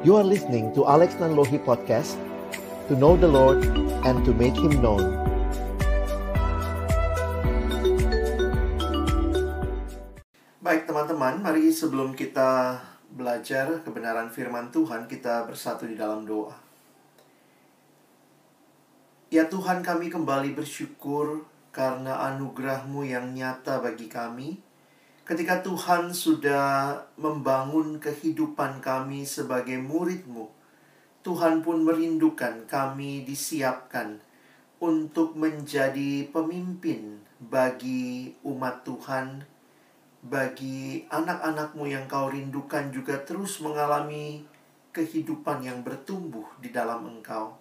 You are listening to Alex Nanlohi Podcast, to know the Lord and to make Him known. Baik teman-teman, mari sebelum kita belajar kebenaran firman Tuhan, kita bersatu di dalam doa. Ya Tuhan, kami kembali bersyukur karena anugerah-Mu yang nyata bagi kami. Ketika Tuhan sudah membangun kehidupan kami sebagai murid-Mu, Tuhan pun merindukan kami disiapkan untuk menjadi pemimpin bagi umat Tuhan, bagi anak-anak-Mu yang Kau rindukan juga terus mengalami kehidupan yang bertumbuh di dalam Engkau.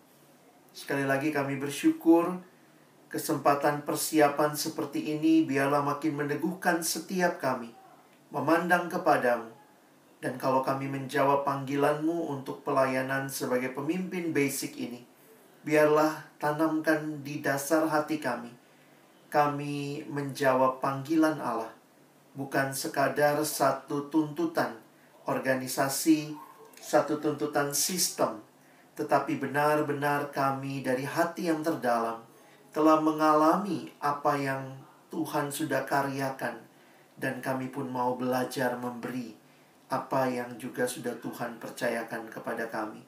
Sekali lagi kami bersyukur kesempatan persiapan seperti ini biarlah makin meneguhkan setiap kami memandang kepadamu. Dan kalau kami menjawab panggilan-Mu untuk pelayanan sebagai pemimpin basic ini, biarlah tanamkan di dasar hati kami menjawab panggilan Allah, bukan sekadar satu tuntutan organisasi, satu tuntutan sistem, tetapi benar-benar kami dari hati yang terdalam telah mengalami apa yang Tuhan sudah karyakan, dan kami pun mau belajar memberi apa yang juga sudah Tuhan percayakan kepada kami.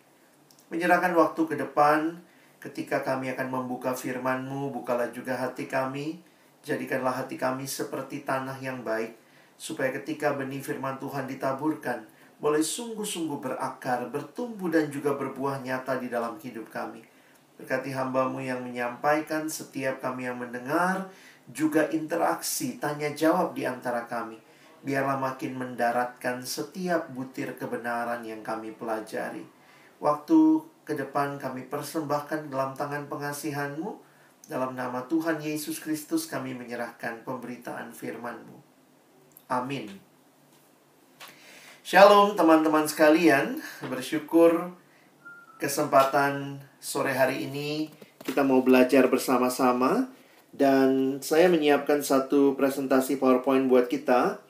Menyerahkan waktu ke depan, ketika kami akan membuka firman-Mu, bukalah juga hati kami, jadikanlah hati kami seperti tanah yang baik, supaya ketika benih firman Tuhan ditaburkan, boleh sungguh-sungguh berakar, bertumbuh dan juga berbuah nyata di dalam hidup kami. Berkati hamba-Mu yang menyampaikan, setiap kami yang mendengar, juga interaksi, tanya jawab di antara kami. Biarlah makin mendaratkan setiap butir kebenaran yang kami pelajari. Waktu ke depan kami persembahkan dalam tangan pengasihan-Mu. Dalam nama Tuhan Yesus Kristus kami menyerahkan pemberitaan firman-Mu. Amin. Shalom teman-teman sekalian, bersyukur kesempatan sore hari ini kita mau belajar bersama-sama. Dan saya menyiapkan satu presentasi PowerPoint buat kita.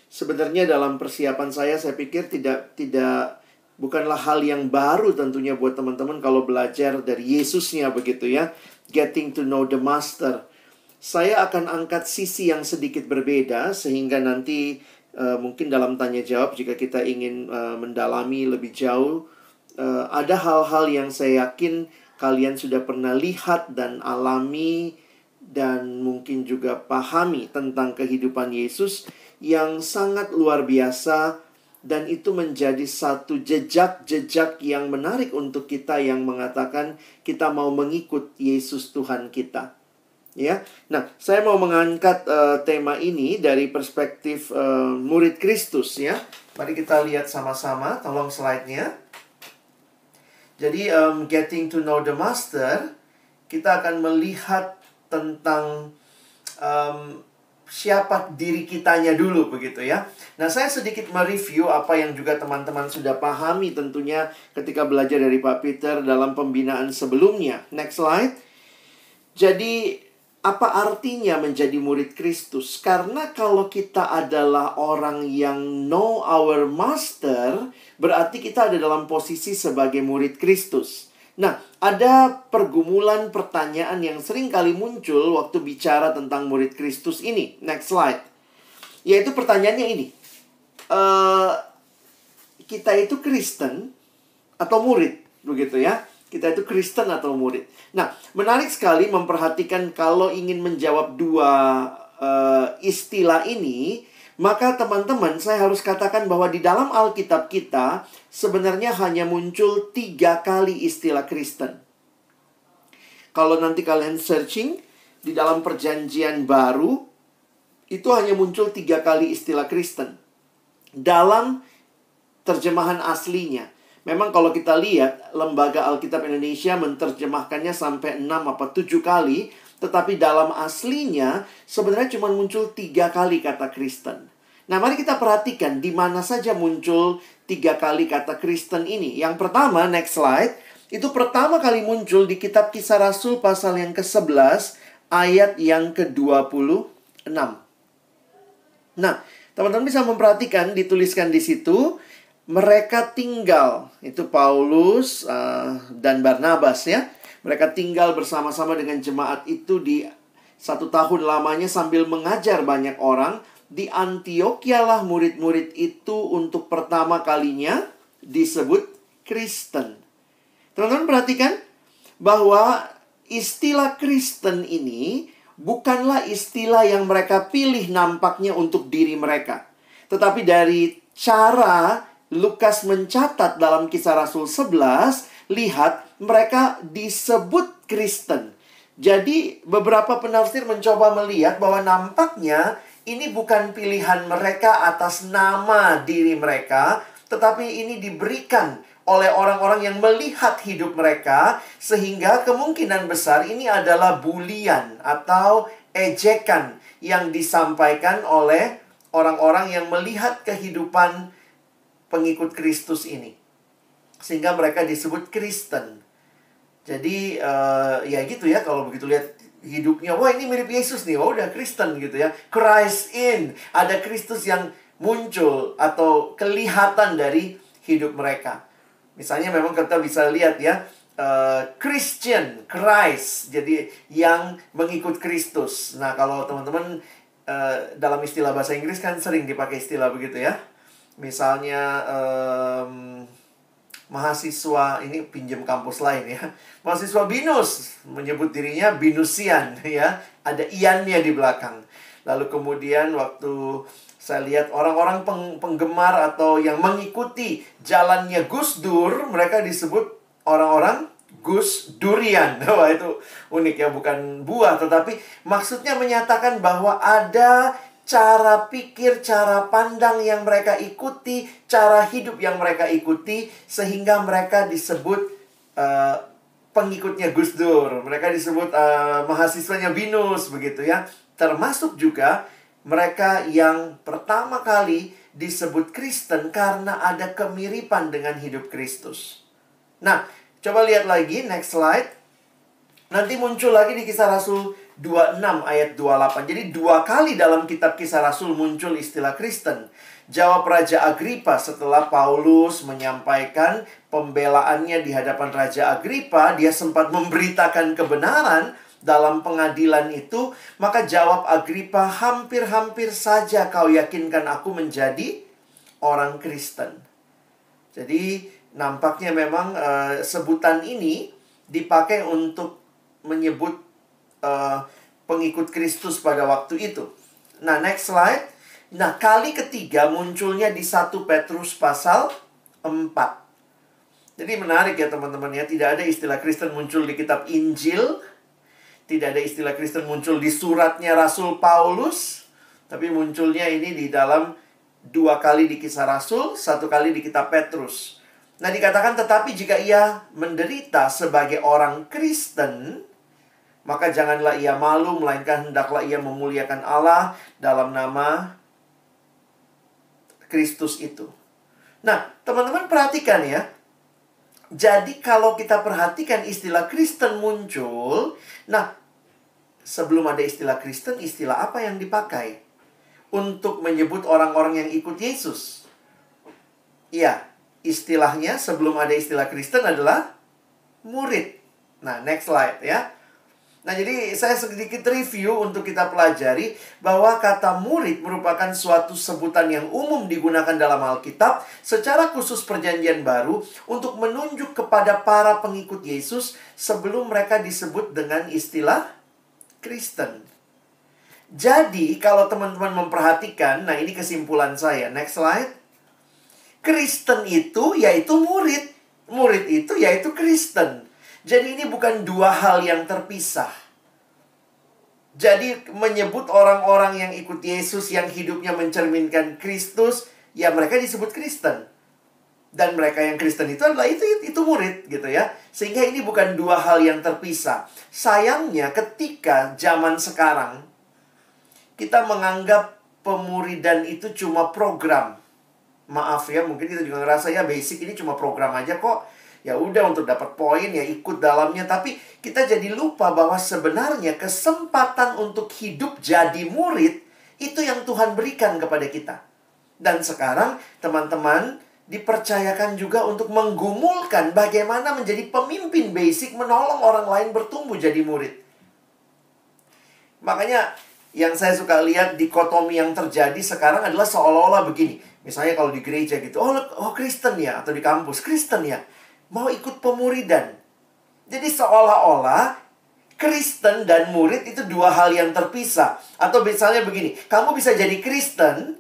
Sebenarnya dalam persiapan saya pikir bukanlah hal yang baru tentunya buat teman-teman kalau belajar dari Yesusnya begitu ya. Getting to know the Master. Saya akan angkat sisi yang sedikit berbeda sehingga nanti mungkin dalam tanya jawab jika kita ingin mendalami lebih jauh, ada hal-hal yang saya yakin kalian sudah pernah lihat dan alami dan mungkin juga pahami tentang kehidupan Yesus yang sangat luar biasa, dan itu menjadi satu jejak-jejak yang menarik untuk kita yang mengatakan kita mau mengikut Yesus Tuhan kita. Ya. Nah, saya mau mengangkat tema ini dari perspektif murid Kristus ya. Mari kita lihat sama-sama, tolong slide-nya. Jadi getting to know the Master, kita akan melihat tentang siapa diri kitanya dulu begitu ya. Nah, saya sedikit mereview apa yang juga teman-teman sudah pahami tentunya ketika belajar dari Pak Peter dalam pembinaan sebelumnya. Next slide. Jadi, apa artinya menjadi murid Kristus? Karena kalau kita adalah orang yang know our master, berarti kita ada dalam posisi sebagai murid Kristus. Nah, ada pergumulan pertanyaan yang sering kali muncul waktu bicara tentang murid Kristus ini. Next slide. Yaitu pertanyaannya ini. Kita itu Kristen atau murid? Begitu ya. Kita itu Kristen atau murid? Nah, menarik sekali memperhatikan kalau ingin menjawab dua istilah ini. Maka teman-teman, saya harus katakan bahwa di dalam Alkitab kita sebenarnya hanya muncul 3 kali istilah Kristen. Kalau nanti kalian searching di dalam Perjanjian Baru, itu hanya muncul 3 kali istilah Kristen dalam terjemahan aslinya. Memang kalau kita lihat, Lembaga Alkitab Indonesia menerjemahkannya sampai 6 atau 7 kali. Tetapi dalam aslinya sebenarnya cuma muncul 3 kali kata Kristen. Nah, mari kita perhatikan di mana saja muncul 3 kali kata Kristen ini. Yang pertama, next slide, itu pertama kali muncul di kitab Kisah Rasul pasal yang ke-11 ayat yang ke-26. Nah, teman-teman bisa memperhatikan dituliskan di situ, mereka tinggal, itu Paulus dan Barnabas ya. Mereka tinggal bersama-sama dengan jemaat itu di 1 tahun lamanya sambil mengajar banyak orang. Di Antiokhia lah murid-murid itu untuk pertama kalinya disebut Kristen. Teman-teman perhatikan bahwa istilah Kristen ini bukanlah istilah yang mereka pilih nampaknya untuk diri mereka. Tetapi dari cara Lukas mencatat dalam Kisah Rasul 11, lihat mereka disebut Kristen. Jadi beberapa penafsir mencoba melihat bahwa nampaknya ini bukan pilihan mereka atas nama diri mereka, tetapi ini diberikan oleh orang-orang yang melihat hidup mereka, sehingga kemungkinan besar ini adalah bulian atau ejekan yang disampaikan oleh orang-orang yang melihat kehidupan pengikut Kristus ini. Sehingga mereka disebut Kristen. Jadi ya gitu ya, kalau begitu lihat hidupnya, wah ini mirip Yesus nih, wah udah Kristen gitu ya. Christ in, ada Kristus yang muncul atau kelihatan dari hidup mereka. Misalnya memang kita bisa lihat ya, Christian, Christ, jadi yang mengikut Kristus. Nah kalau teman-teman dalam istilah bahasa Inggris kan sering dipakai istilah begitu ya. Misalnya mahasiswa, ini pinjam kampus lain ya, mahasiswa binus menyebut dirinya binusian ya, ada iannya di belakang. Lalu kemudian waktu saya lihat orang-orang penggemar atau yang mengikuti jalannya Gus Dur, mereka disebut orang-orang Gus Durian. Wah itu unik ya, bukan buah, tetapi maksudnya menyatakan bahwa ada cara pikir, cara pandang yang mereka ikuti, cara hidup yang mereka ikuti, sehingga mereka disebut pengikutnya Gus Dur. Mereka disebut mahasiswanya binus, begitu ya. Termasuk juga mereka yang pertama kali disebut Kristen karena ada kemiripan dengan hidup Kristus. Nah, coba lihat lagi, next slide. Nanti muncul lagi di Kisah Rasul 26 ayat 28. Jadi 2 kali dalam kitab Kisah Rasul muncul istilah Kristen. Jawab Raja Agripa setelah Paulus menyampaikan pembelaannya di hadapan Raja Agripa. Dia sempat memberitakan kebenaran dalam pengadilan itu. Maka jawab Agripa, hampir-hampir saja kau yakinkan aku menjadi orang Kristen. Jadi nampaknya memang sebutan ini dipakai untuk menyebut pengikut Kristus pada waktu itu. Nah, next slide. Nah, kali ketiga munculnya di 1 Petrus pasal 4. Jadi menarik ya teman-teman ya. Tidak ada istilah Kristen muncul di kitab Injil. Tidak ada istilah Kristen muncul di suratnya Rasul Paulus. Tapi munculnya ini di dalam 2 kali di Kisah Rasul, 1 kali di kitab Petrus. Nah, dikatakan tetapi jika ia menderita sebagai orang Kristen, maka janganlah ia malu, melainkan hendaklah ia memuliakan Allah dalam nama Kristus itu. Nah, teman-teman perhatikan ya. Jadi kalau kita perhatikan istilah Kristen muncul, nah, sebelum ada istilah Kristen, istilah apa yang dipakai untuk menyebut orang-orang yang ikut Yesus? Iya, istilahnya sebelum ada istilah Kristen adalah murid. Nah, next slide ya. Nah, jadi saya sedikit review untuk kita pelajari bahwa kata murid merupakan suatu sebutan yang umum digunakan dalam Alkitab secara khusus Perjanjian Baru untuk menunjuk kepada para pengikut Yesus sebelum mereka disebut dengan istilah Kristen. Jadi, kalau teman-teman memperhatikan, nah ini kesimpulan saya. Next slide. Kristen itu yaitu murid. Murid itu yaitu Kristen. Jadi ini bukan dua hal yang terpisah. Jadi menyebut orang-orang yang ikut Yesus yang hidupnya mencerminkan Kristus, ya mereka disebut Kristen. Dan mereka yang Kristen itu adalah itu murid gitu ya. Sehingga ini bukan dua hal yang terpisah. Sayangnya ketika zaman sekarang kita menganggap pemuridan itu cuma program. Maaf ya, mungkin kita juga ngerasa ya basic ini cuma program aja kok. Ya udah untuk dapat poin ya ikut dalamnya. Tapi kita jadi lupa bahwa sebenarnya kesempatan untuk hidup jadi murid itu yang Tuhan berikan kepada kita. Dan sekarang teman-teman dipercayakan juga untuk menggumulkan bagaimana menjadi pemimpin basic, menolong orang lain bertumbuh jadi murid. Makanya yang saya suka lihat dikotomi yang terjadi sekarang adalah seolah-olah begini. Misalnya kalau di gereja gitu, oh Kristen ya, atau di kampus Kristen ya, mau ikut pemuridan. Jadi seolah-olah Kristen dan murid itu dua hal yang terpisah. Atau misalnya begini, kamu bisa jadi Kristen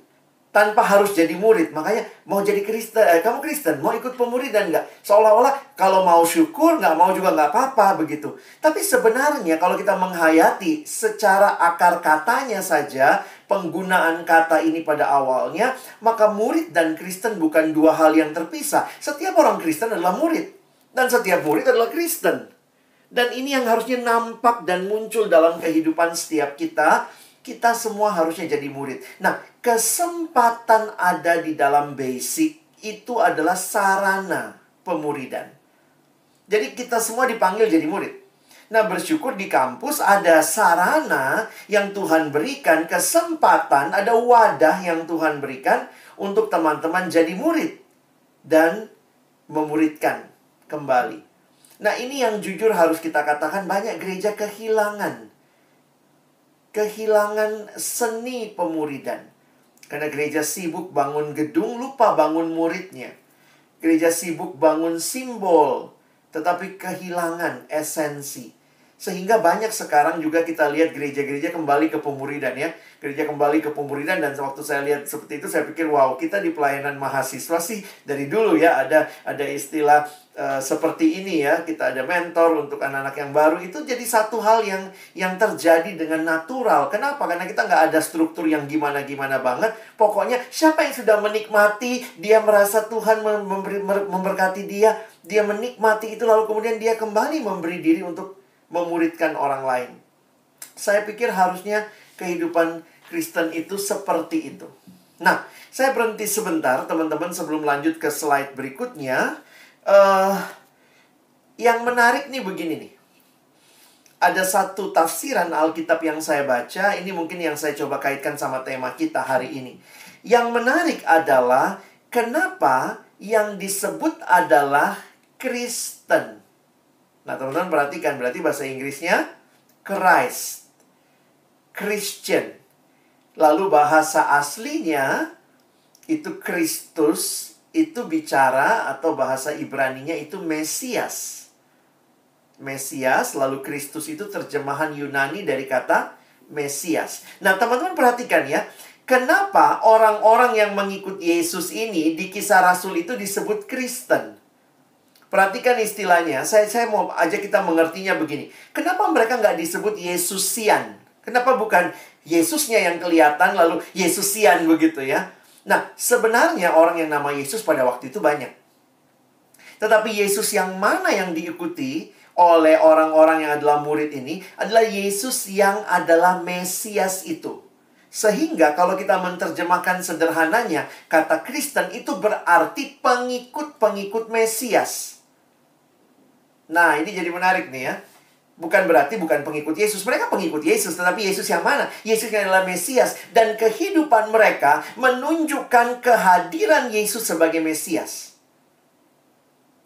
tanpa harus jadi murid. Makanya mau jadi Kristen, kamu Kristen, mau ikut pemuridan nggak? Seolah-olah kalau mau syukur, nggak mau juga nggak apa-apa begitu. Tapi sebenarnya kalau kita menghayati secara akar katanya saja, penggunaan kata ini pada awalnya, maka murid dan Kristen bukan dua hal yang terpisah. Setiap orang Kristen adalah murid. Dan setiap murid adalah Kristen. Dan ini yang harusnya nampak dan muncul dalam kehidupan setiap kita. Kita semua harusnya jadi murid. Nah, kesempatan ada di dalam basic itu adalah sarana pemuridan. Jadi kita semua dipanggil jadi murid. Nah, bersyukur di kampus ada sarana yang Tuhan berikan, kesempatan, ada wadah yang Tuhan berikan untuk teman-teman jadi murid dan memuridkan kembali. Nah, ini yang jujur harus kita katakan, banyak gereja kehilangan seni pemuridan. Karena gereja sibuk bangun gedung, lupa bangun muridnya. Gereja sibuk bangun simbol, tetapi kehilangan esensi. Sehingga banyak sekarang juga kita lihat gereja-gereja kembali ke pemuridan ya. Gereja kembali ke pemuridan, dan waktu saya lihat seperti itu saya pikir, wow, kita di pelayanan mahasiswa sih dari dulu ya ada istilah seperti ini ya. Kita ada mentor untuk anak-anak yang baru. Itu jadi satu hal yang terjadi dengan natural. Kenapa? Karena kita nggak ada struktur yang gimana-gimana banget. Pokoknya siapa yang sudah menikmati, dia merasa Tuhan memberkati dia, dia menikmati itu, lalu kemudian dia kembali memberi diri untuk memuridkan orang lain. Saya pikir harusnya kehidupan Kristen itu seperti itu. Nah, saya berhenti sebentar teman-teman sebelum lanjut ke slide berikutnya. Yang menarik nih begini nih. Ada satu tafsiran Alkitab yang saya baca. Ini mungkin yang saya coba kaitkan sama tema kita hari ini. Yang menarik adalah kenapa yang disebut adalah Kristen. Nah, teman-teman perhatikan, berarti bahasa Inggrisnya Christ, Christian. Lalu bahasa aslinya itu Kristus, itu bicara, atau bahasa Ibraninya itu Mesias. Mesias, lalu Kristus itu terjemahan Yunani dari kata Mesias. Nah, teman-teman perhatikan ya, kenapa orang-orang yang mengikut Yesus ini di Kisah Rasul itu disebut Kristen? Perhatikan istilahnya, saya mau ajak kita mengertinya begini. Kenapa mereka nggak disebut Yesusian? Kenapa bukan Yesusnya yang kelihatan lalu Yesusian begitu ya? Nah, sebenarnya orang yang nama Yesus pada waktu itu banyak. Tetapi Yesus yang mana yang diikuti oleh orang-orang yang adalah murid ini adalah Yesus yang adalah Mesias itu. Sehingga kalau kita menerjemahkan sederhananya, kata Kristen itu berarti pengikut-pengikut Mesias. Nah, ini jadi menarik nih ya. Bukan berarti bukan pengikut Yesus. Mereka pengikut Yesus, tetapi Yesus yang mana? Yesus yang adalah Mesias. Dan kehidupan mereka menunjukkan kehadiran Yesus sebagai Mesias.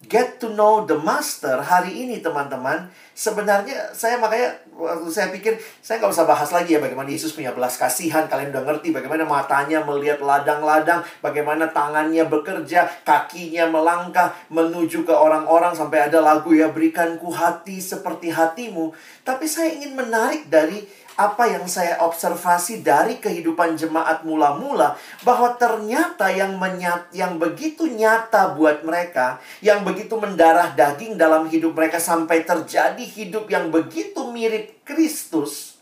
Get to know the Master hari ini teman-teman. Sebenarnya makanya waktu saya pikir saya nggak usah bahas lagi ya bagaimana Yesus punya belas kasihan. Kalian udah ngerti bagaimana matanya melihat ladang-ladang, bagaimana tangannya bekerja, kakinya melangkah menuju ke orang-orang, sampai ada lagu ya, berikanku hati seperti hatimu. Tapi saya ingin menarik dari apa yang saya observasi dari kehidupan jemaat mula-mula, bahwa ternyata yang begitu nyata buat mereka, yang begitu mendarah daging dalam hidup mereka sampai terjadi hidup yang begitu mirip Kristus.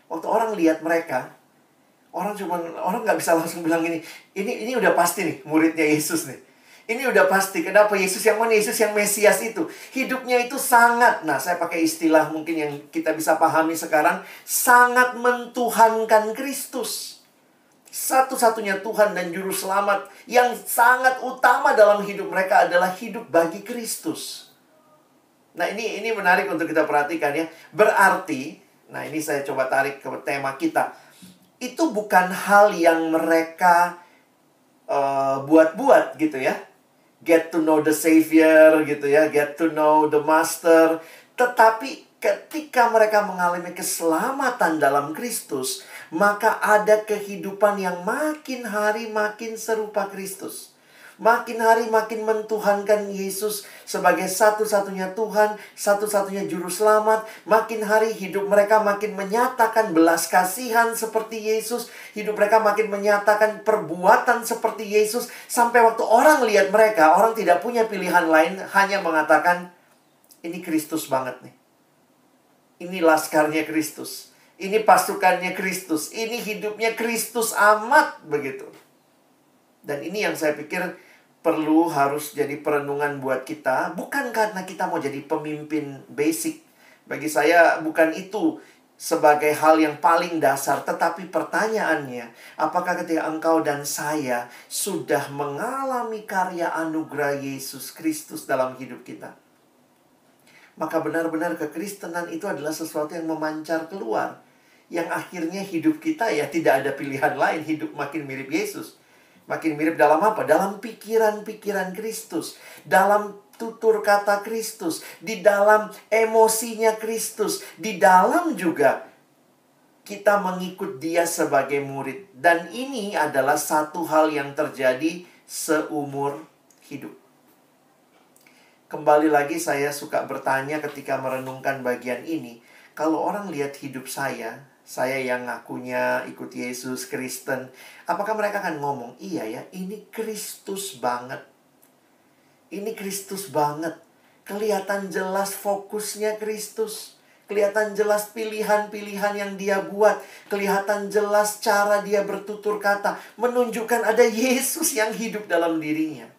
Waktu orang lihat mereka, orang nggak bisa langsung bilang ini udah pasti nih muridnya Yesus nih. Ini udah pasti. Kenapa? Yesus yang mana? Yesus yang Mesias itu. Hidupnya itu sangat, nah saya pakai istilah mungkin yang kita bisa pahami sekarang, sangat mentuhankan Kristus. Satu-satunya Tuhan dan Juru Selamat yang sangat utama dalam hidup mereka adalah hidup bagi Kristus. Nah ini menarik untuk kita perhatikan ya. Berarti, nah ini saya coba tarik ke tema kita. Itu bukan hal yang mereka buat-buat gitu ya. Get to know the Savior gitu ya, get to know the Master. Tetapi ketika mereka mengalami keselamatan dalam Kristus, maka ada kehidupan yang makin hari makin serupa Kristus. Makin hari makin mentuhankan Yesus sebagai satu-satunya Tuhan, satu-satunya juru selamat. Makin hari hidup mereka makin menyatakan belas kasihan seperti Yesus. Hidup mereka makin menyatakan perbuatan seperti Yesus. Sampai waktu orang lihat mereka, orang tidak punya pilihan lain, hanya mengatakan, ini Kristus banget nih. Ini laskarnya Kristus. Ini pasukannya Kristus. Ini hidupnya Kristus amat begitu. Dan ini yang saya pikir perlu harus jadi perenungan buat kita. Bukan karena kita mau jadi pemimpin basic. Bagi saya bukan itu sebagai hal yang paling dasar. Tetapi pertanyaannya, apakah ketika engkau dan saya sudah mengalami karya anugerah Yesus Kristus dalam hidup kita? Maka benar-benar kekristenan itu adalah sesuatu yang memancar keluar. Yang akhirnya hidup kita ya tidak ada pilihan lain. Hidup makin mirip Yesus. Makin mirip dalam apa? Dalam pikiran-pikiran Kristus. Dalam tutur kata Kristus. Di dalam emosinya Kristus. Di dalam juga kita mengikut Dia sebagai murid. Dan ini adalah satu hal yang terjadi seumur hidup. Kembali lagi saya suka bertanya ketika merenungkan bagian ini. Kalau orang lihat hidup saya yang ngakunya ikut Yesus, Kristen, apakah mereka akan ngomong, iya ya, ini Kristus banget. Ini Kristus banget. Kelihatan jelas fokusnya Kristus. Kelihatan jelas pilihan-pilihan yang Dia buat. Kelihatan jelas cara Dia bertutur kata. Menunjukkan ada Yesus yang hidup dalam dirinya.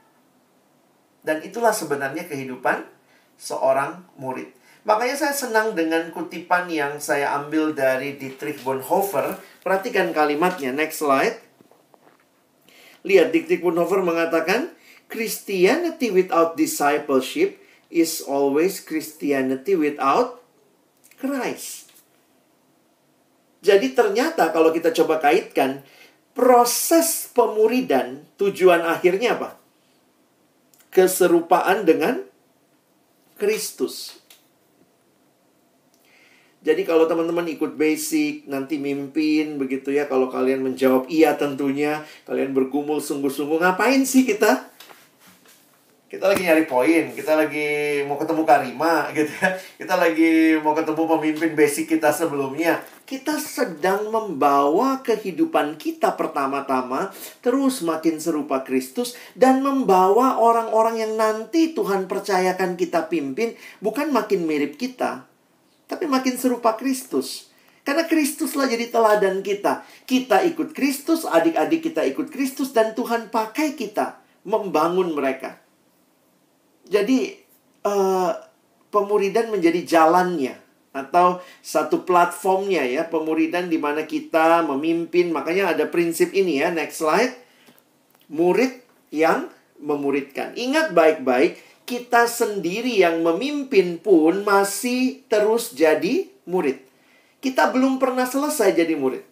Dan itulah sebenarnya kehidupan seorang murid. Makanya saya senang dengan kutipan yang saya ambil dari Dietrich Bonhoeffer. Perhatikan kalimatnya, next slide. Lihat, Dietrich Bonhoeffer mengatakan, Christianity without discipleship is always Christianity without Christ. Jadi ternyata kalau kita coba kaitkan, proses pemuridan, tujuan akhirnya apa? Keserupaan dengan Kristus. Jadi kalau teman-teman ikut basic, nanti mimpin begitu ya. Kalau kalian menjawab iya tentunya, kalian bergumul sungguh-sungguh. Ngapain sih kita? Kita lagi nyari poin, kita lagi mau ketemu Karima gitu ya. Kita lagi mau ketemu pemimpin basic kita sebelumnya. Kita sedang membawa kehidupan kita pertama-tama terus makin serupa Kristus. Dan membawa orang-orang yang nanti Tuhan percayakan kita pimpin, bukan makin mirip kita, tapi makin serupa Kristus. Karena Kristuslah jadi teladan kita. Kita ikut Kristus, adik-adik kita ikut Kristus, dan Tuhan pakai kita membangun mereka. Jadi, pemuridan menjadi jalannya. Atau satu platformnya ya. Pemuridan di mana kita memimpin. Makanya ada prinsip ini ya. Next slide. Murid yang memuridkan. Ingat baik-baik. Kita sendiri yang memimpin pun masih terus jadi murid. Kita belum pernah selesai jadi murid.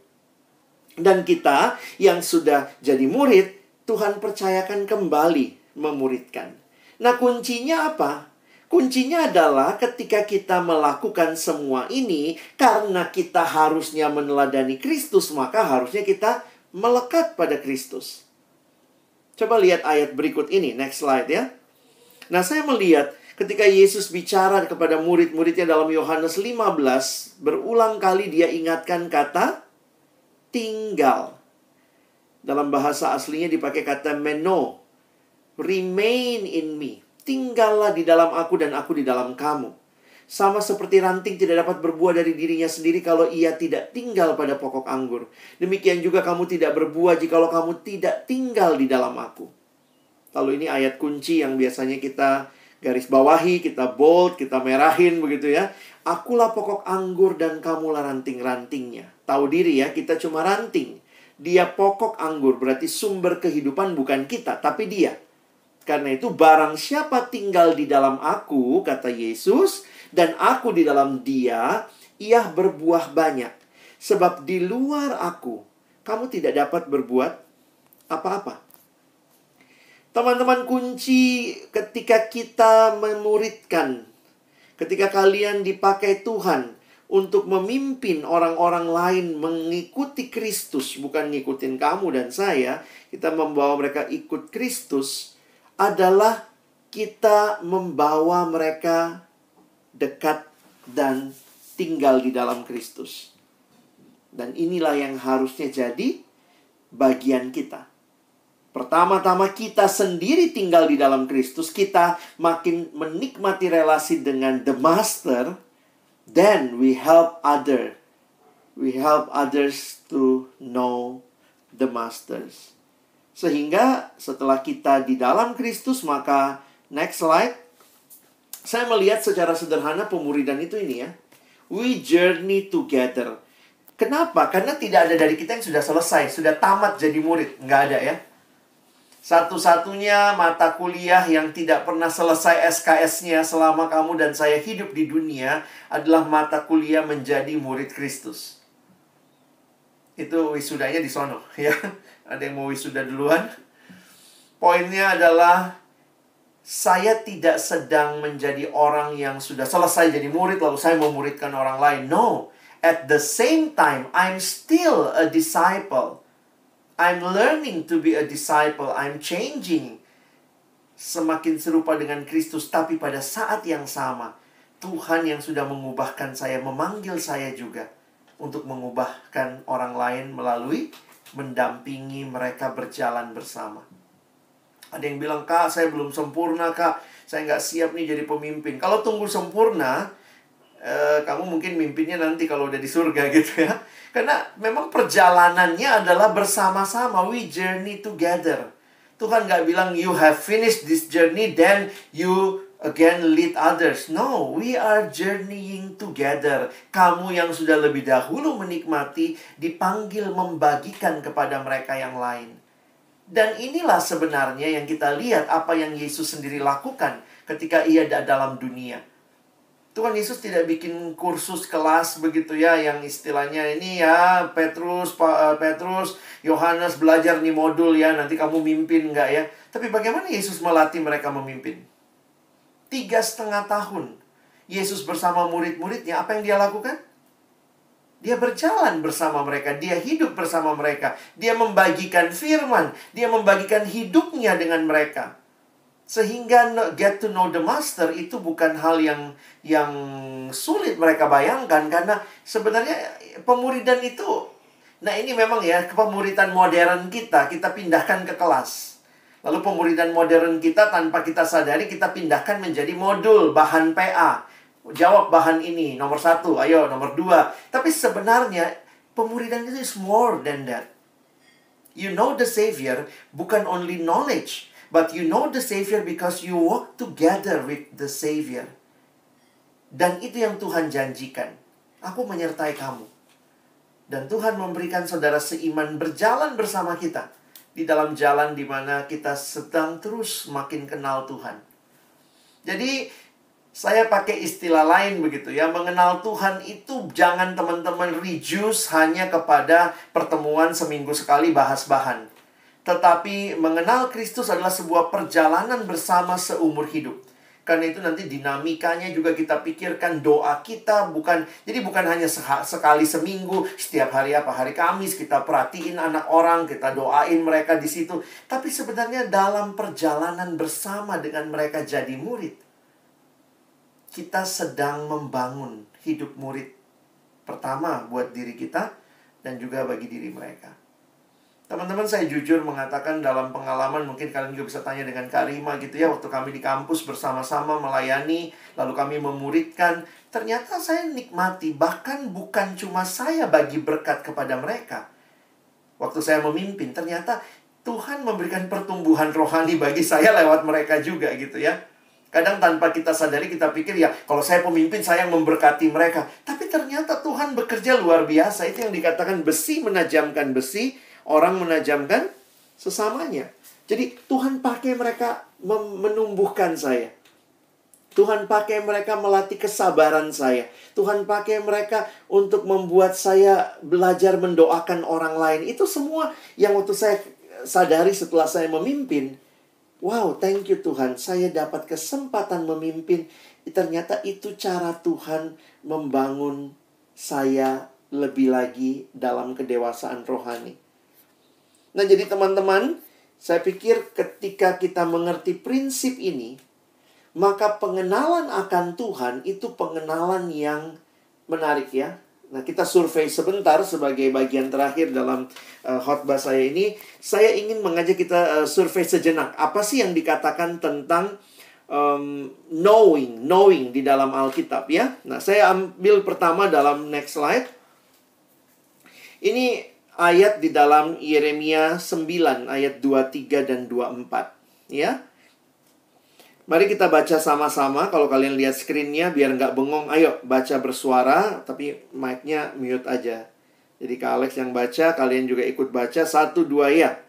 Dan kita yang sudah jadi murid, Tuhan percayakan kembali memuridkan. Nah, kuncinya apa? Kuncinya adalah ketika kita melakukan semua ini, karena kita harusnya meneladani Kristus, maka harusnya kita melekat pada Kristus. Coba lihat ayat berikut ini, next slide ya. Nah, saya melihat ketika Yesus bicara kepada murid-muridnya dalam Yohanes 15, berulang kali Dia ingatkan kata tinggal. Dalam bahasa aslinya dipakai kata meno. Remain in me. Tinggallah di dalam aku dan aku di dalam kamu. Sama seperti ranting tidak dapat berbuah dari dirinya sendiri kalau ia tidak tinggal pada pokok anggur. Demikian juga kamu tidak berbuah jikalau kamu tidak tinggal di dalam aku. Lalu ini ayat kunci yang biasanya kita garis bawahi, kita bold, kita merahin begitu ya. Akulah pokok anggur dan kamulah ranting-rantingnya. Tahu diri ya, kita cuma ranting. Dia pokok anggur, berarti sumber kehidupan bukan kita, tapi Dia. Karena itu barang siapa tinggal di dalam aku, kata Yesus, dan aku di dalam Dia, ia berbuah banyak. Sebab di luar aku, kamu tidak dapat berbuat apa-apa. Teman-teman, kunci ketika kita memuridkan, ketika kalian dipakai Tuhan untuk memimpin orang-orang lain mengikuti Kristus, bukan ngikutin kamu dan saya, kita membawa mereka ikut Kristus, adalah kita membawa mereka dekat dan tinggal di dalam Kristus. Dan inilah yang harusnya jadi bagian kita. Pertama-tama kita sendiri tinggal di dalam Kristus, kita makin menikmati relasi dengan the Master, then we help others to know the Masters. Sehingga setelah kita di dalam Kristus, maka next slide, saya melihat secara sederhana pemuridan itu ini ya. We journey together. Kenapa? Karena tidak ada dari kita yang sudah selesai, sudah tamat jadi murid. Nggak ada ya. Satu-satunya mata kuliah yang tidak pernah selesai SKS-nya selama kamu dan saya hidup di dunia adalah mata kuliah menjadi murid Kristus. Itu wisudanya di sono ya. Ada yang mau wisuda duluan? Poinnya adalah saya tidak sedang menjadi orang yang sudah selesai jadi murid lalu saya memuridkan orang lain. No. At the same time, I'm still a disciple. I'm learning to be a disciple. I'm changing. Semakin serupa dengan Kristus. Tapi pada saat yang sama, Tuhan yang sudah mengubahkan saya, memanggil saya juga untuk mengubahkan orang lain melalui mendampingi mereka berjalan bersama. Ada yang bilang, Kak, saya belum sempurna, Kak. Saya nggak siap nih jadi pemimpin. Kalau tunggu sempurna, kamu mungkin mimpinnya nanti kalau udah di surga gitu ya. Karena memang perjalanannya adalah bersama-sama. We journey together. Tuhan nggak bilang, you have finished this journey, then you again lead others. No, we are journeying together. Kamu yang sudah lebih dahulu menikmati, dipanggil membagikan kepada mereka yang lain. Dan inilah sebenarnya yang kita lihat apa yang Yesus sendiri lakukan ketika ia dalam dunia. Tuhan Yesus tidak bikin kursus kelas begitu ya, yang istilahnya ini ya, Petrus, Yohanes belajar nih modul ya, nanti kamu mimpin nggak ya. Tapi bagaimana Yesus melatih mereka memimpin? 3,5 tahun Yesus bersama murid-muridnya, apa yang dia lakukan? Dia berjalan bersama mereka, dia hidup bersama mereka, dia membagikan firman, dia membagikan hidupnya dengan mereka. Sehingga get to know the Master itu bukan hal yang sulit mereka bayangkan. Karena sebenarnya pemuridan itu, nah ini memang ya, kepemuridan modern kita pindahkan ke kelas. Lalu pemuridan modern kita tanpa kita sadari kita pindahkan menjadi modul, bahan PA. Jawab bahan ini, nomor 1, ayo nomor 2. Tapi sebenarnya pemuridan itu is more than that. You know the Savior bukan only knowledge, but you know the Savior because you walk together with the Savior. Dan itu yang Tuhan janjikan. Aku menyertai kamu. Dan Tuhan memberikan saudara seiman berjalan bersama kita di dalam jalan di mana kita sedang terus makin kenal Tuhan. Jadi saya pakai istilah lain begitu ya. Mengenal Tuhan itu jangan teman-teman reduce hanya kepada pertemuan seminggu sekali bahas bahan. Tetapi mengenal Kristus adalah sebuah perjalanan bersama seumur hidup. Karena itu nanti dinamikanya juga kita pikirkan, doa kita bukan hanya sekali seminggu, setiap hari hari Kamis kita perhatiin anak orang, kita doain mereka di situ. Tapi sebenarnya dalam perjalanan bersama dengan mereka jadi murid, kita sedang membangun hidup murid pertama buat diri kita dan juga bagi diri mereka. Teman-teman, saya jujur mengatakan dalam pengalaman, mungkin kalian juga bisa tanya dengan Kak Rima gitu ya, waktu kami di kampus bersama-sama melayani, lalu kami memuridkan, ternyata saya nikmati, bahkan bukan cuma saya bagi berkat kepada mereka. Waktu saya memimpin, ternyata Tuhan memberikan pertumbuhan rohani bagi saya lewat mereka juga gitu ya. Kadang tanpa kita sadari kita pikir ya, kalau saya pemimpin saya yang memberkati mereka. Tapi ternyata Tuhan bekerja luar biasa. Itu yang dikatakan besi menajamkan besi, orang menajamkan sesamanya. Jadi Tuhan pakai mereka menumbuhkan saya. Tuhan pakai mereka melatih kesabaran saya. Tuhan pakai mereka untuk membuat saya belajar mendoakan orang lain. Itu semua yang waktu saya sadari setelah saya memimpin, wow, thank you Tuhan, saya dapat kesempatan memimpin. Ternyata itu cara Tuhan membangun saya lebih lagi dalam kedewasaan rohani. Nah, jadi teman-teman, saya pikir ketika kita mengerti prinsip ini, maka pengenalan akan Tuhan itu pengenalan yang menarik ya. Nah, kita survei sebentar sebagai bagian terakhir dalam khotbah saya ini. Saya ingin mengajak kita survei sejenak. Apa sih yang dikatakan tentang knowing di dalam Alkitab ya. Nah, saya ambil pertama dalam next slide. Ini ayat di dalam Yeremia 9 ayat 23 dan 24 ya. Mari kita baca sama-sama. Kalau kalian lihat screen-nya biar nggak bengong, ayo baca bersuara, tapi mic-nya mute aja. Jadi Kak Alex yang baca, kalian juga ikut baca. 1, 2 ya.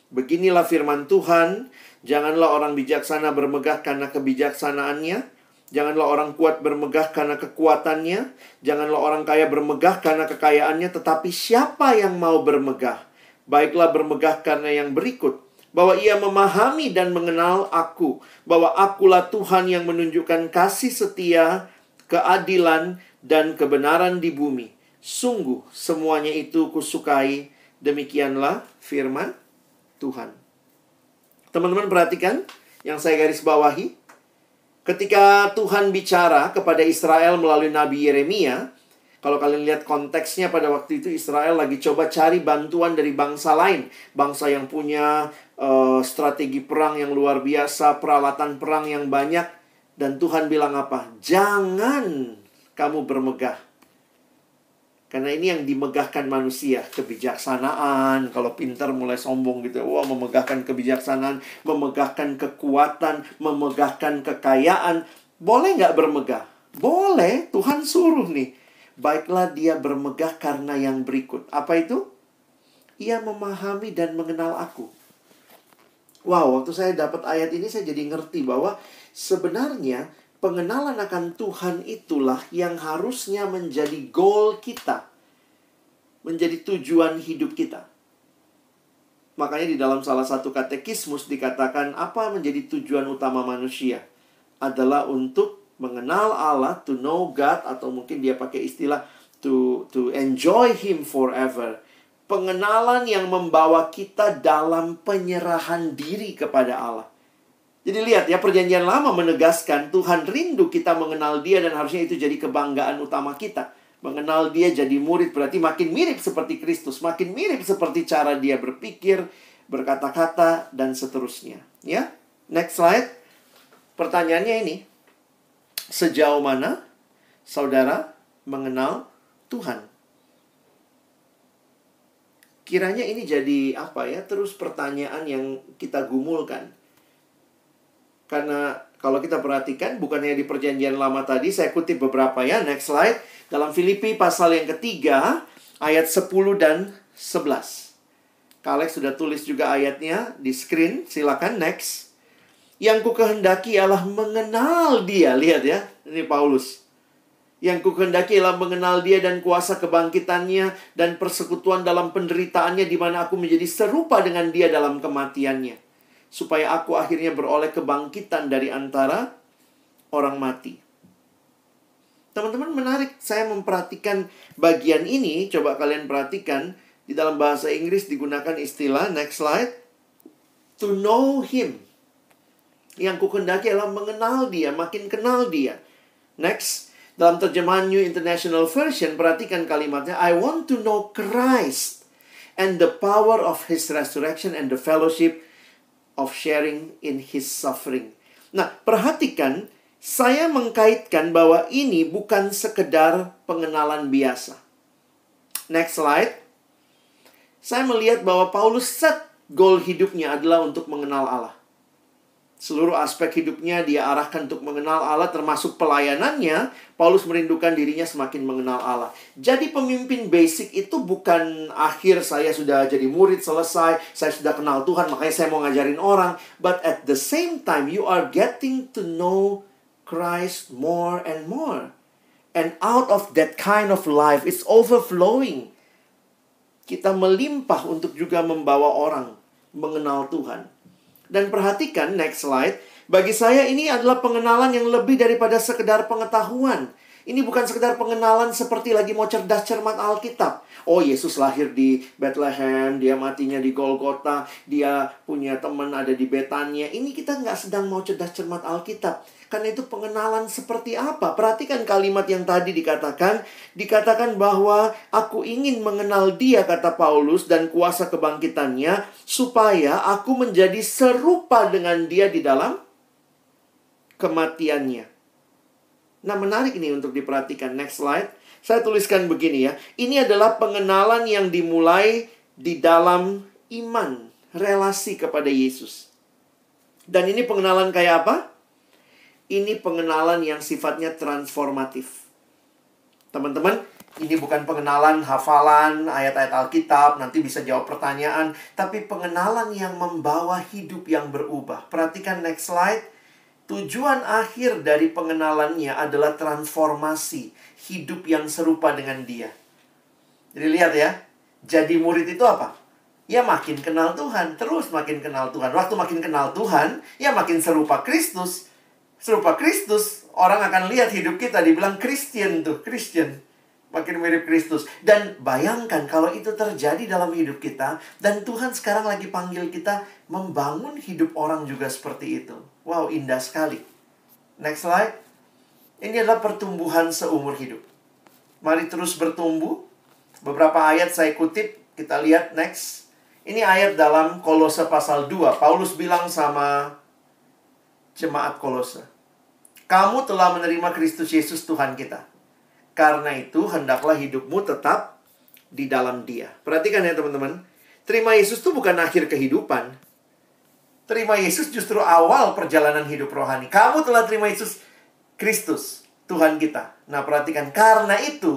Beginilah firman Tuhan, janganlah orang bijaksana bermegah karena kebijaksanaannya. Janganlah orang kuat bermegah karena kekuatannya. Janganlah orang kaya bermegah karena kekayaannya. Tetapi siapa yang mau bermegah? Baiklah bermegah karena yang berikut. Bahwa ia memahami dan mengenal aku. Bahwa akulah Tuhan yang menunjukkan kasih setia, keadilan, dan kebenaran di bumi. Sungguh semuanya itu kusukai. Demikianlah firman Tuhan. Teman-teman perhatikan yang saya garis bawahi. Ketika Tuhan bicara kepada Israel melalui Nabi Yeremia, kalau kalian lihat konteksnya pada waktu itu Israel lagi coba cari bantuan dari bangsa lain. Bangsa yang punya strategi perang yang luar biasa, peralatan perang yang banyak. Dan Tuhan bilang apa? Jangan kamu bermegah. Karena ini yang dimegahkan manusia, kebijaksanaan. Kalau pintar mulai sombong gitu. Wah, memegahkan kebijaksanaan, memegahkan kekuatan, memegahkan kekayaan. Boleh nggak bermegah? Boleh, Tuhan suruh nih. Baiklah dia bermegah karena yang berikut. Apa itu? Ia memahami dan mengenal aku. Wow, waktu saya dapat ayat ini saya jadi ngerti bahwa sebenarnya pengenalan akan Tuhan itulah yang harusnya menjadi goal kita. Menjadi tujuan hidup kita. Makanya di dalam salah satu katekismus dikatakan apa menjadi tujuan utama manusia? Adalah untuk mengenal Allah, to know God, atau mungkin dia pakai istilah to enjoy Him forever. Pengenalan yang membawa kita dalam penyerahan diri kepada Allah. Jadi lihat ya, perjanjian lama menegaskan Tuhan rindu kita mengenal dia dan harusnya itu jadi kebanggaan utama kita. Mengenal dia jadi murid berarti makin mirip seperti Kristus, makin mirip seperti cara dia berpikir, berkata-kata, dan seterusnya. Ya, next slide. Pertanyaannya ini, sejauh mana saudara mengenal Tuhan? Kiranya ini jadi apa ya, terus pertanyaan yang kita gumulkan. Karena kalau kita perhatikan, bukannya di perjanjian lama tadi, saya kutip beberapa ya, next slide. Dalam Filipi pasal yang ketiga, ayat 10 dan 11. Kak Alex sudah tulis juga ayatnya di screen, silakan next. Yang ku kehendaki ialah mengenal dia, lihat ya, ini Paulus. Yang ku kehendaki ialah mengenal dia dan kuasa kebangkitannya dan persekutuan dalam penderitaannya di mana aku menjadi serupa dengan dia dalam kematiannya. Supaya aku akhirnya beroleh kebangkitan dari antara orang mati. Teman-teman menarik, saya memperhatikan bagian ini. Coba kalian perhatikan, di dalam bahasa Inggris digunakan istilah, next slide, to know Him. Yang ku kehendaki adalah mengenal dia, makin kenal dia. Next, dalam terjemahan New International Version, perhatikan kalimatnya, I want to know Christ and the power of His resurrection and the fellowship of sharing in His suffering. Nah, perhatikan, saya mengkaitkan bahwa ini bukan sekedar pengenalan biasa. Next slide. Saya melihat bahwa Paulus set goal hidupnya adalah untuk mengenal Allah. Seluruh aspek hidupnya dia arahkan untuk mengenal Allah, termasuk pelayanannya. Paulus merindukan dirinya semakin mengenal Allah. Jadi pemimpin basic itu bukan akhir saya sudah jadi murid selesai, saya sudah kenal Tuhan, makanya saya mau ngajarin orang. But at the same time, you are getting to know Christ more and more. And out of that kind of life, it's overflowing. Kita melimpah untuk juga membawa orang mengenal Tuhan. Dan perhatikan, next slide. Bagi saya ini adalah pengenalan yang lebih daripada sekedar pengetahuan. Ini bukan sekedar pengenalan seperti lagi mau cerdas cermat Alkitab. Oh, Yesus lahir di Bethlehem, dia matinya di Golgota, dia punya teman ada di Betania. Ini kita nggak sedang mau cerdas cermat Alkitab. Karena itu pengenalan seperti apa? Perhatikan kalimat yang tadi dikatakan. Dikatakan bahwa aku ingin mengenal dia, kata Paulus, dan kuasa kebangkitannya, supaya aku menjadi serupa dengan dia di dalam kematiannya. Nah, menarik ini untuk diperhatikan. Next slide. Saya tuliskan begini ya. Ini adalah pengenalan yang dimulai di dalam iman, relasi kepada Yesus. Dan ini pengenalan kayak apa? Ini pengenalan yang sifatnya transformatif. Teman-teman, ini bukan pengenalan hafalan ayat-ayat Alkitab, nanti bisa jawab pertanyaan. Tapi pengenalan yang membawa hidup yang berubah. Perhatikan next slide. Tujuan akhir dari pengenalannya adalah transformasi hidup yang serupa dengan dia. Jadi lihat ya, jadi murid itu apa? Ya makin kenal Tuhan, terus makin kenal Tuhan. Waktu makin kenal Tuhan, ya makin serupa Kristus. Serupa Kristus, orang akan lihat hidup kita dibilang Christian tuh, Christian. Makin mirip Kristus. Dan bayangkan kalau itu terjadi dalam hidup kita, dan Tuhan sekarang lagi panggil kita membangun hidup orang juga seperti itu. Wow, indah sekali. Next slide. Ini adalah pertumbuhan seumur hidup. Mari terus bertumbuh. Beberapa ayat saya kutip, kita lihat next. Ini ayat dalam Kolose pasal 2. Paulus bilang sama jemaat Kolose, kamu telah menerima Kristus Yesus Tuhan kita. Karena itu, hendaklah hidupmu tetap di dalam Dia. Perhatikan ya teman-teman. Terima Yesus itu bukan akhir kehidupan. Terima Yesus justru awal perjalanan hidup rohani. Kamu telah terima Yesus Kristus, Tuhan kita. Nah, perhatikan. Karena itu,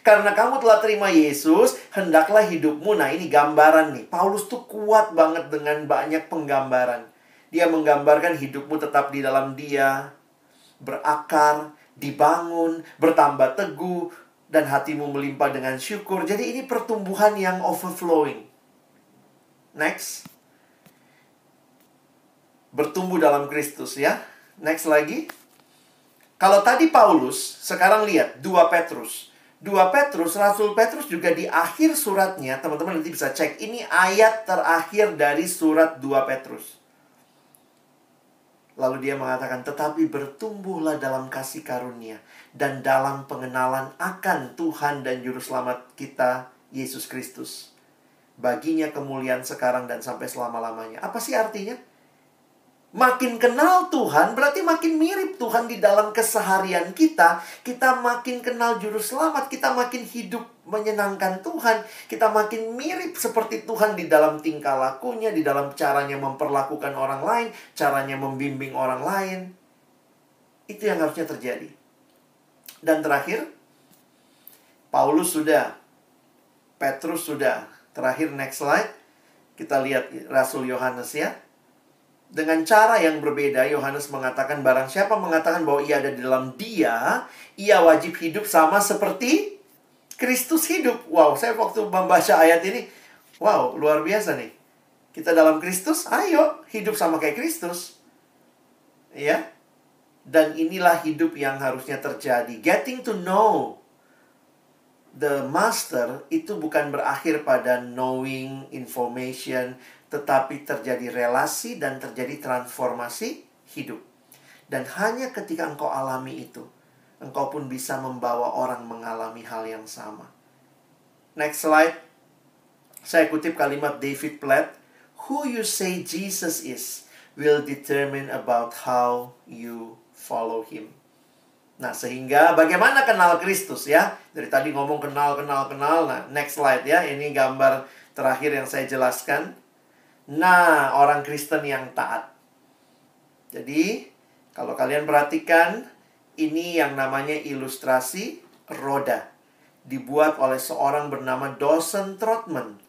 karena kamu telah terima Yesus, hendaklah hidupmu. Nah, ini gambaran nih. Paulus tuh kuat banget dengan banyak penggambaran. Dia menggambarkan hidupmu tetap di dalam Dia, berakar, dibangun, bertambah teguh, dan hatimu melimpah dengan syukur. Jadi ini pertumbuhan yang overflowing. Next. Bertumbuh dalam Kristus ya. Next lagi. Kalau tadi Paulus, sekarang lihat 2 Petrus. 2 Petrus, Rasul Petrus juga di akhir suratnya, teman-teman nanti bisa cek. Ini ayat terakhir dari surat 2 Petrus. Lalu dia mengatakan, tetapi bertumbuhlah dalam kasih karunia dan dalam pengenalan akan Tuhan dan Juru Selamat kita, Yesus Kristus. Baginya kemuliaan sekarang dan sampai selama-lamanya. Apa sih artinya? Makin kenal Tuhan, berarti makin mirip Tuhan di dalam keseharian kita. Kita makin kenal Juru Selamat, kita makin hidup menyenangkan Tuhan. Kita makin mirip seperti Tuhan di dalam tingkah lakunya, di dalam caranya memperlakukan orang lain, caranya membimbing orang lain. Itu yang harusnya terjadi. Dan terakhir, Paulus sudah, Petrus sudah. Terakhir, next slide. Kita lihat Rasul Yohanes ya. Dengan cara yang berbeda, Yohanes mengatakan barang siapa mengatakan bahwa ia ada di dalam Dia, ia wajib hidup sama seperti Kristus hidup. Wow, saya waktu membaca ayat ini, wow, luar biasa nih. Kita dalam Kristus, ayo hidup sama kayak Kristus. Ya. Dan inilah hidup yang harusnya terjadi. Getting to know the master itu bukan berakhir pada knowing information, tetapi terjadi relasi dan terjadi transformasi hidup. Dan hanya ketika engkau alami itu, engkau pun bisa membawa orang mengalami hal yang sama. Next slide. Saya kutip kalimat David Platt. Who you say Jesus is will determine about how you follow Him. Nah, sehingga bagaimana kenal Kristus ya? Dari tadi ngomong kenal. Nah, next slide ya. Ini gambar terakhir yang saya jelaskan. Nah, orang Kristen yang taat. Jadi, kalau kalian perhatikan, ini yang namanya ilustrasi roda. Dibuat oleh seorang bernama Dawson Trotman.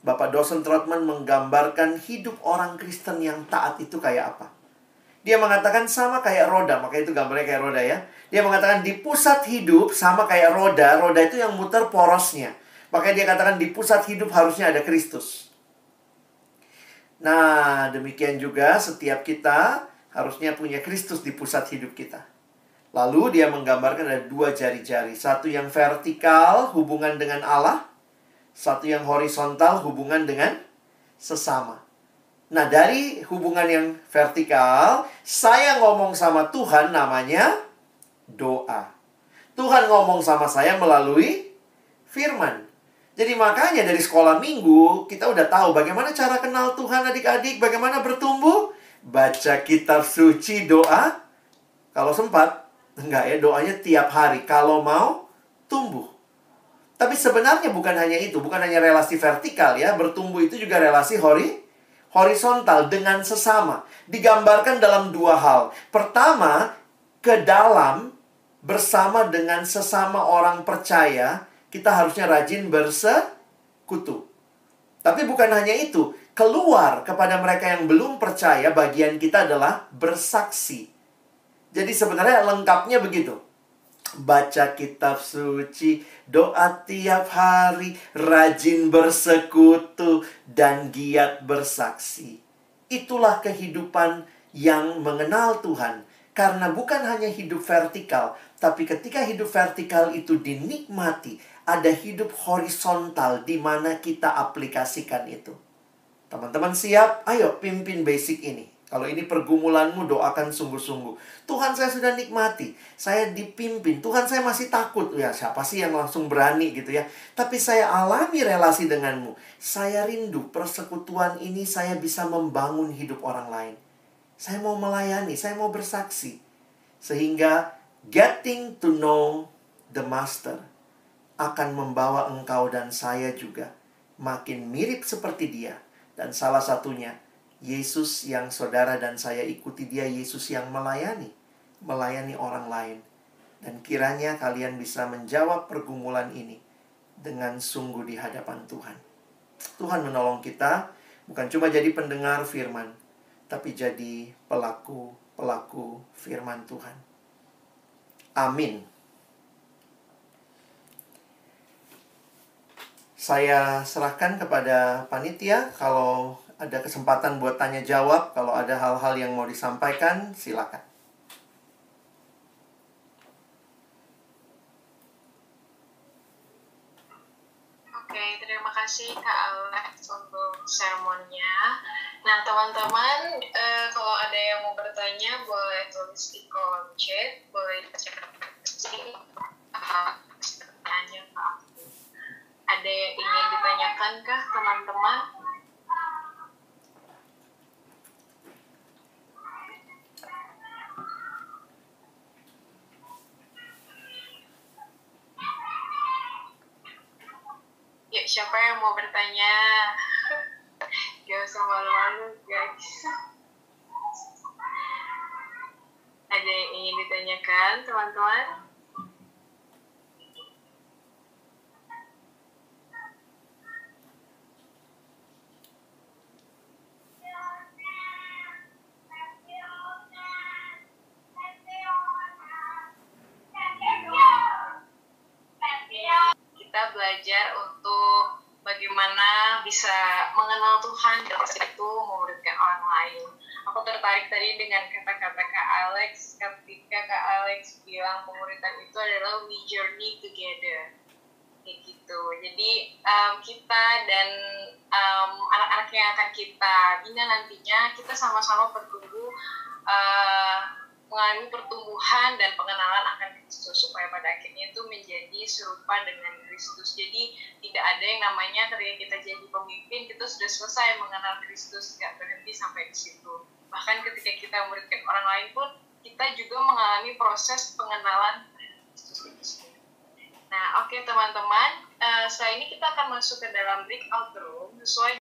Bapak Dawson Trotman menggambarkan hidup orang Kristen yang taat itu kayak apa. Dia mengatakan sama kayak roda, makanya itu gambarnya kayak roda ya. Dia mengatakan di pusat hidup sama kayak roda. Roda itu yang muter porosnya. Makanya dia katakan di pusat hidup harusnya ada Kristus. Nah, demikian juga setiap kita harusnya punya Kristus di pusat hidup kita. Lalu dia menggambarkan ada 2 jari-jari. Satu yang vertikal, hubungan dengan Allah. Satu yang horizontal, hubungan dengan sesama. Nah, dari hubungan yang vertikal, saya ngomong sama Tuhan namanya doa. Tuhan ngomong sama saya melalui firman. Jadi makanya dari sekolah minggu, kita udah tahu bagaimana cara kenal Tuhan adik-adik, bagaimana bertumbuh. Baca kitab suci, doa. Kalau sempat, enggak ya, doanya tiap hari. Kalau mau, tumbuh. Tapi sebenarnya bukan hanya itu, bukan hanya relasi vertikal ya. Bertumbuh itu juga relasi horizontal dengan sesama. Digambarkan dalam 2 hal. Pertama, ke dalam bersama dengan sesama orang percaya, kita harusnya rajin bersekutu. Tapi bukan hanya itu, keluar kepada mereka yang belum percaya, bagian kita adalah bersaksi. Jadi sebenarnya lengkapnya begitu. Baca kitab suci, doa tiap hari, rajin bersekutu, dan giat bersaksi. Itulah kehidupan yang mengenal Tuhan. Karena bukan hanya hidup vertikal, tapi ketika hidup vertikal itu dinikmati, ada hidup horizontal di mana kita aplikasikan itu. Teman-teman siap? Ayo pimpin basic ini. Kalau ini pergumulanmu, doakan sungguh-sungguh. Tuhan, saya sudah nikmati. Saya dipimpin. Tuhan, saya masih takut. Ya, siapa sih yang langsung berani gitu ya. Tapi saya alami relasi denganmu. Saya rindu persekutuan ini saya bisa membangun hidup orang lain. Saya mau melayani, saya mau bersaksi. Sehingga getting to know the master akan membawa engkau dan saya juga makin mirip seperti dia. Dan salah satunya, Yesus yang saudara dan saya ikuti, dia Yesus yang melayani orang lain. Dan kiranya kalian bisa menjawab pergumulan ini dengan sungguh di hadapan Tuhan. Tuhan menolong kita, bukan cuma jadi pendengar firman, tapi jadi pelaku firman Tuhan. Amin. Saya serahkan kepada panitia. Kalau ada kesempatan buat tanya jawab, kalau ada hal-hal yang mau disampaikan, silakan. Oke, terima kasih Kak Alex untuk sermonnya. Nah, teman-teman, kalau ada yang mau bertanya, boleh tulis di kolom chat, boleh cek pertanyaannya ke aku. Ada yang ingin ditanyakan kah, teman-teman? Yuk, siapa yang mau bertanya? Gak usah malu-malu, guys. Ada yang ingin ditanyakan, teman-teman? Kita belajar untuk bagaimana bisa mengenal Tuhan dan itu memuridkan orang lain. Aku tertarik tadi dengan kata-kata Kak Alex ketika Kak Alex bilang pemuridan itu adalah we journey together. Kayak gitu. Jadi kita dan anak-anak yang akan kita bina nantinya, kita sama-sama bertumbuh, mengalami pertumbuhan dan pengenalan akan Kristus supaya pada akhirnya itu menjadi serupa dengan Kristus. Jadi tidak ada yang namanya ketika kita jadi pemimpin kita sudah selesai mengenal Kristus, nggak berhenti sampai di situ. Bahkan ketika kita memuridkan orang lain pun kita juga mengalami proses pengenalan Kristus. Nah, oke teman-teman, setelah ini kita akan masuk ke dalam breakout room sesuai